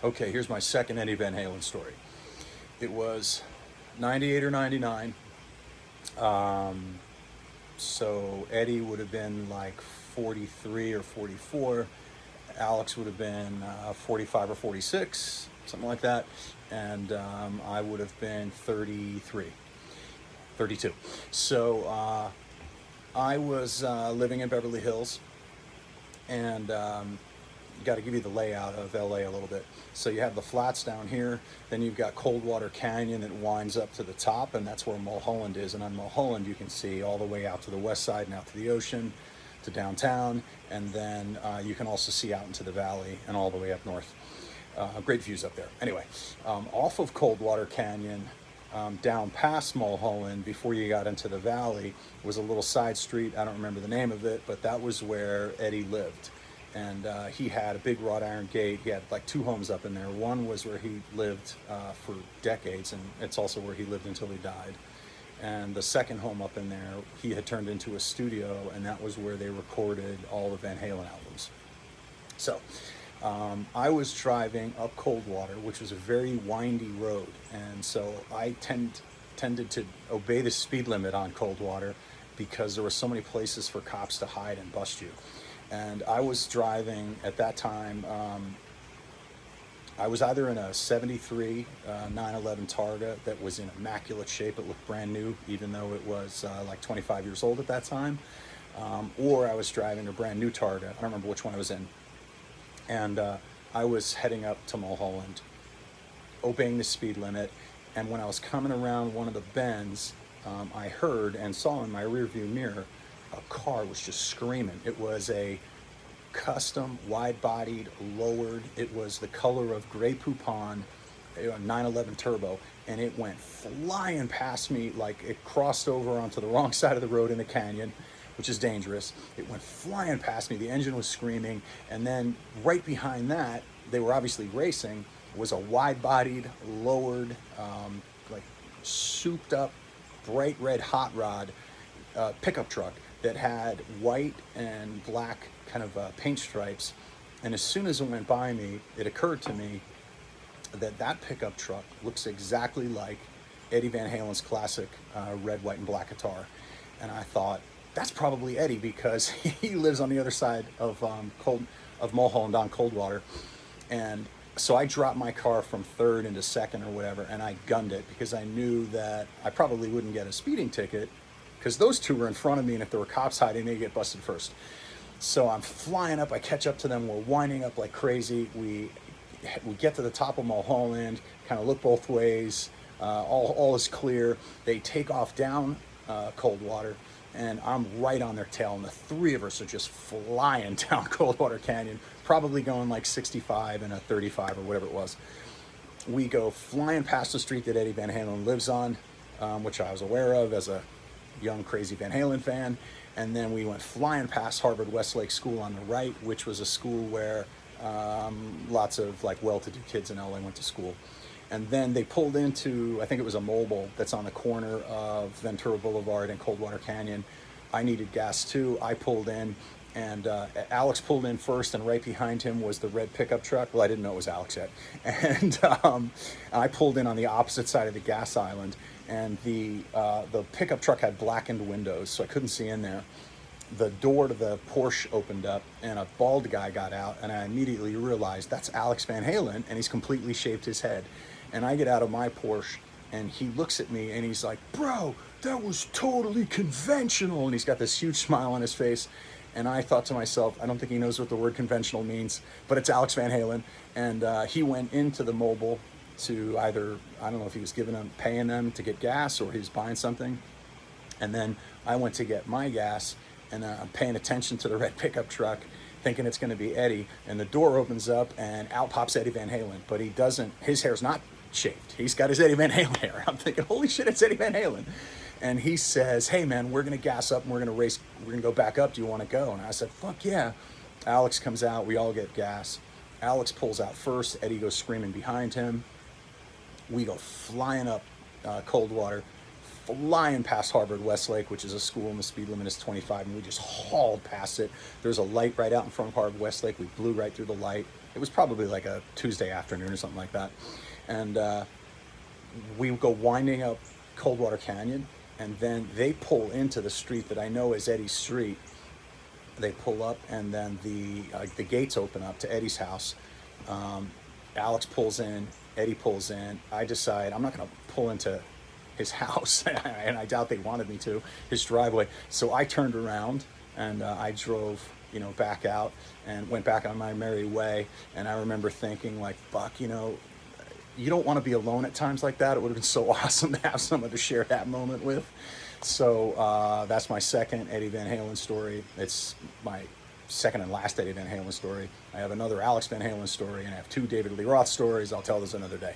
Okay, here's my second Eddie Van Halen story. It was 98 or 99. Um, so Eddie would have been like 43 or 44. Alex would have been 45 or 46, something like that. And I would have been 33, 32. So I was living in Beverly Hills, and got to give you the layout of LA a little bit. So you have the flats down here, then you've got Coldwater Canyon that winds up to the top, and that's where Mulholland is. And on Mulholland, you can see all the way out to the west side and out to the ocean, to downtown, and then you can also see out into the valley and all the way up north. Great views up there. Anyway, off of Coldwater Canyon, down past Mulholland, before you got into the valley, was a little side street. I don't remember the name of it, but that was where Eddie lived. And he had a big wrought iron gate. He had like two homes up in there. One was where he lived for decades, and it's also where he lived until he died. And the second home up in there, he had turned into a studio, and that was where they recorded all the Van Halen albums. So I was driving up Coldwater, which was a very windy road, and so I tended to obey the speed limit on Coldwater because there were so many places for cops to hide and bust you. And I was driving at that time. I was either in a 73 911 Targa that was in immaculate shape. It looked brand new, even though it was like 25 years old at that time. Or I was driving a brand new Targa. I don't remember which one I was in. And I was heading up to Mulholland, obeying the speed limit. And when I was coming around one of the bends, I heard and saw in my rearview mirror a car was just screaming. It was a custom, wide-bodied, lowered. It was the color of Grey Poupon, a 911 Turbo, and it went flying past me like it crossed over onto the wrong side of the road in a canyon, which is dangerous. It went flying past me. The engine was screaming, and then right behind that, they were obviously racing, was a wide-bodied, lowered, like souped-up, bright red hot rod pickup truck that had white and black kind of paint stripes. And as soon as it went by me, it occurred to me that that pickup truck looks exactly like Eddie Van Halen's classic red, white, and black guitar. And I thought, that's probably Eddie, because he lives on the other side of Mulholland on Coldwater. And so I dropped my car from third into second or whatever, and I gunned it because I knew that I probably wouldn't get a speeding ticket, because those two were in front of me, and if there were cops hiding, they'd get busted first. So I'm flying up, I catch up to them, we're winding up like crazy. We get to the top of Mulholland, kind of look both ways, all is clear. They take off down Coldwater, and I'm right on their tail, and the three of us are just flying down Coldwater Canyon, probably going like 65 and a 35 or whatever it was. We go flying past the street that Eddie Van Halen lives on, which I was aware of as a young crazy Van Halen fan. And then we went flying past Harvard Westlake School on the right, which was a school where lots of like well-to-do kids in LA went to school. And then they pulled into, I think it was a mobile that's on the corner of Ventura Boulevard and Coldwater Canyon. I needed gas too. I pulled in, and Alex pulled in first, and right behind him was the red pickup truck. Well, I didn't know it was Alex yet. And I pulled in on the opposite side of the gas island, and the pickup truck had blackened windows, so I couldn't see in there. The door to the Porsche opened up, and a bald guy got out, and I immediately realized that's Alex Van Halen, and he's completely shaved his head. And I get out of my Porsche, and he looks at me, and he's like, "Bro, that was totally conventional." And he's got this huge smile on his face. And I thought to myself, I don't think he knows what the word conventional means, but it's Alex Van Halen. And he went into the mobile to either, I don't know if he was paying them to get gas, or he was buying something. And then I went to get my gas, and I'm paying attention to the red pickup truck, thinking it's going to be Eddie. And the door opens up, and out pops Eddie Van Halen. But he doesn't, his hair's not shaved. He's got his Eddie Van Halen hair. I'm thinking, holy shit, it's Eddie Van Halen. And he says, "Hey man, we're going to gas up and we're going to race. We're going to go back up. Do you want to go?" And I said, "Fuck yeah." Alex comes out. We all get gas. Alex pulls out first. Eddie goes screaming behind him. We go flying up Coldwater, flying past Harvard Westlake, which is a school, and the speed limit is 25. And we just hauled past it. There's a light right out in front of Harvard Westlake. We blew right through the light. It was probably like a Tuesday afternoon or something like that. And we go winding up Coldwater Canyon, and then they pull into the street that I know is Eddie's street. They pull up, and then the gates open up to Eddie's house. Alex pulls in, Eddie pulls in. I decide I'm not going to pull into his house, and I doubt they wanted me to, his driveway. So I turned around and I drove, back out and went back on my merry way. And I remember thinking, like, fuck, you don't want to be alone at times like that. It would have been so awesome to have someone to share that moment with. So that's my second Eddie Van Halen story. It's my second and last Eddie Van Halen story. I have another Alex Van Halen story, and I have two David Lee Roth stories. I'll tell those another day.